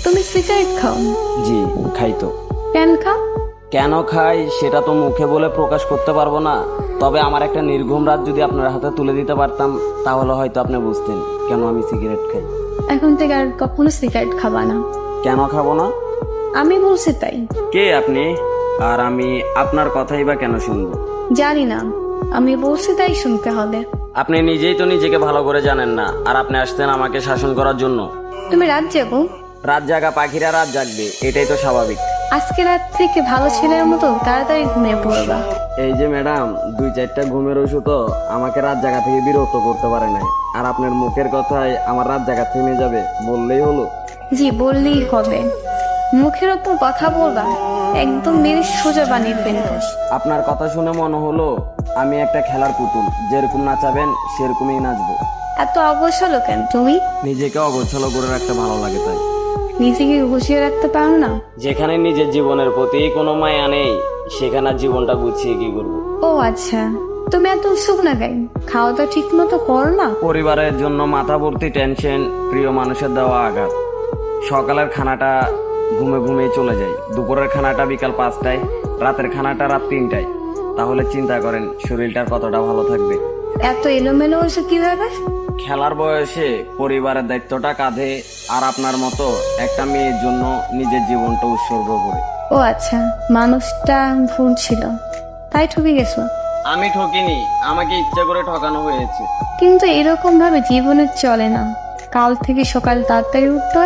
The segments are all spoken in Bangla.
তুমি সিগারেট খাও? জি খাই তো। কেন খাও? কেন খাই সেটা তো মুখে বলে প্রকাশ করতে পারবো না, তবে আমার একটা নির্ঘুম রাত যদি আপনার হাতে তুলে দিতে পারতাম তাহলে হয়তো আপনি বুঝতেন কেন আমি সিগারেট খাই। এখন থেকে আর কখনো সিগারেট খাবা না। কেন খাবো না? আমি বলছি তাই। কে আপনি? আর আমি আপনার কথাই বা কেন শুনবো? জানি না, আমি বলছি তাই শুনতে হবে। আপনি নিজেই তো নিজেকে ভালো করে জানেন না, আর আপনি আসতেন আমাকে শাসন করার জন্য। তুমি রাত জাগো? রাত জাগা পাখিরা রাত জাগবে, এটাই তো স্বাভাবিক। আজকে রাত থেকে ভালো ছেলের মতো তাড়াতাড়ি ঘুমিয়ে পড়বা। এই যে ম্যাডাম, 2-4টা ঘুমের ওষুধও আমাকে রাত জাগা থেকে বিরক্ত করতে পারে নাই, আর আপনার মুখের কথায় আমার রাত জাগা থেমে যাবে বললেই হলো। জি বললেই হবে। মুখের ওপর কথা বলবা, একদম মেরে সোজা বানিয়ে ফেলবো। আপনার কথা শুনে মনে হলো আমি একটা খেলার পুতুল, যেরকম নাচাবেন সেরকমই নাচবো। এত অবসল কেন তুমি? নিজেকে অগোছালো করে রাখতে ভালো লাগে তাই। নিজেকে গুছিয়ে রাখতে পারো না? যেখানে নিজের জীবনের প্রতি কোনো মায়া নেই সেখানে আর জীবনটা গুছিয়ে কি করবো? ও আচ্ছা, তুমি এত উৎসুক না কেন? খাওয়া দাওয়া ঠিক মতো করো না? পরিবারের জন্য মাথা ভর্তি টেনশন, প্রিয় মানুষের দেওয়া আঘাত। সকালের খানাটা ঘুমে ঘুমিয়ে চলে যায়, দুপুরের খানাটা বিকাল 5টায়, রাতের খানাটা রাত 3টায়। তাহলে চিন্তা করেন শরীরটার কতটা ভালো থাকবে। এত এলোমেলো হয়েছে কিভাবে? খেলার বয়সে পরিবারের দায়িত্বটা কাঁধে, আর আপনার মতো একটা মেয়ের জন্য নিজের জীবনটা উৎসর্গ করে। ও আচ্ছা, মানুষটা ভুল ছিল তাই ঠকে গেছো? আমি ঠকিনি, আমাকে ইচ্ছা করে ঠকানো হয়েছে। কিন্তু এরকম ভাবে জীবনে চলে না। কাল থেকে সকাল তাড়াতাড়ি উঠবা,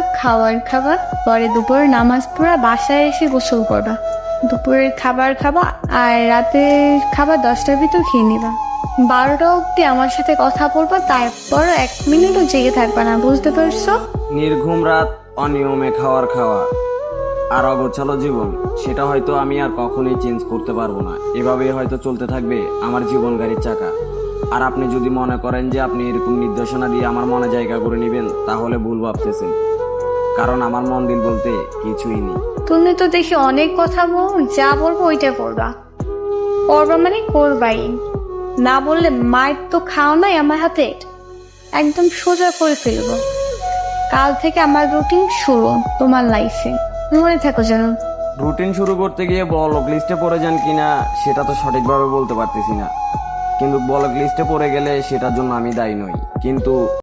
খাবার পরে দুপুরে নামাজ পড়া, বাসায় এসে গোসল করবা, দুপুরের খাবার খাবা, আর রাতের খাবার 10টার ভিতর খেয়ে নিবা। 12টা অব্দি আমার সাথে কথা বলবা, তারপর 1 মিনিটও জেগে থাকবা না, বুঝতে পারছো? নির্ঘুম রাত, অনিয়মে খাওয়া আর অগোছালো জীবন, সেটা হয়তো আমি আর কখনোই চেঞ্জ করতে পারবো না। এভাবেই হয়তো চলতে থাকবে আমার জীবন গাড়ির চাকা। আর আপনি যদি মনে করেন যে আপনি এরকম নির্দেশনা দিয়ে আমার মনে জায়গা করে নেবেন তাহলে ভুল ভাবতেছেন, কারণ আমার মন দিল বলতে কিছুই নেই। তুমি তো দেখি অনেক কথা বল, যা বলবো ওইটা করবা। করবা মানে করবাই, না বললে মায়ের তো খাও নাই আমার হাতে, একদম সোজা করে ফেলবো। কাল থেকে আমার রুটিন শুরু তোমার লাইফে, মনে থাকো যেন। রুটিন শুরু করতে গিয়ে ব্লক লিস্টে পড়ে যান কিনা সেটা তো সঠিকভাবে বলতে পারতেছি না, কিন্তু ব্লক লিস্টে পড়ে গেলে সেটার জন্য আমি দায়ী নই। কিন্তু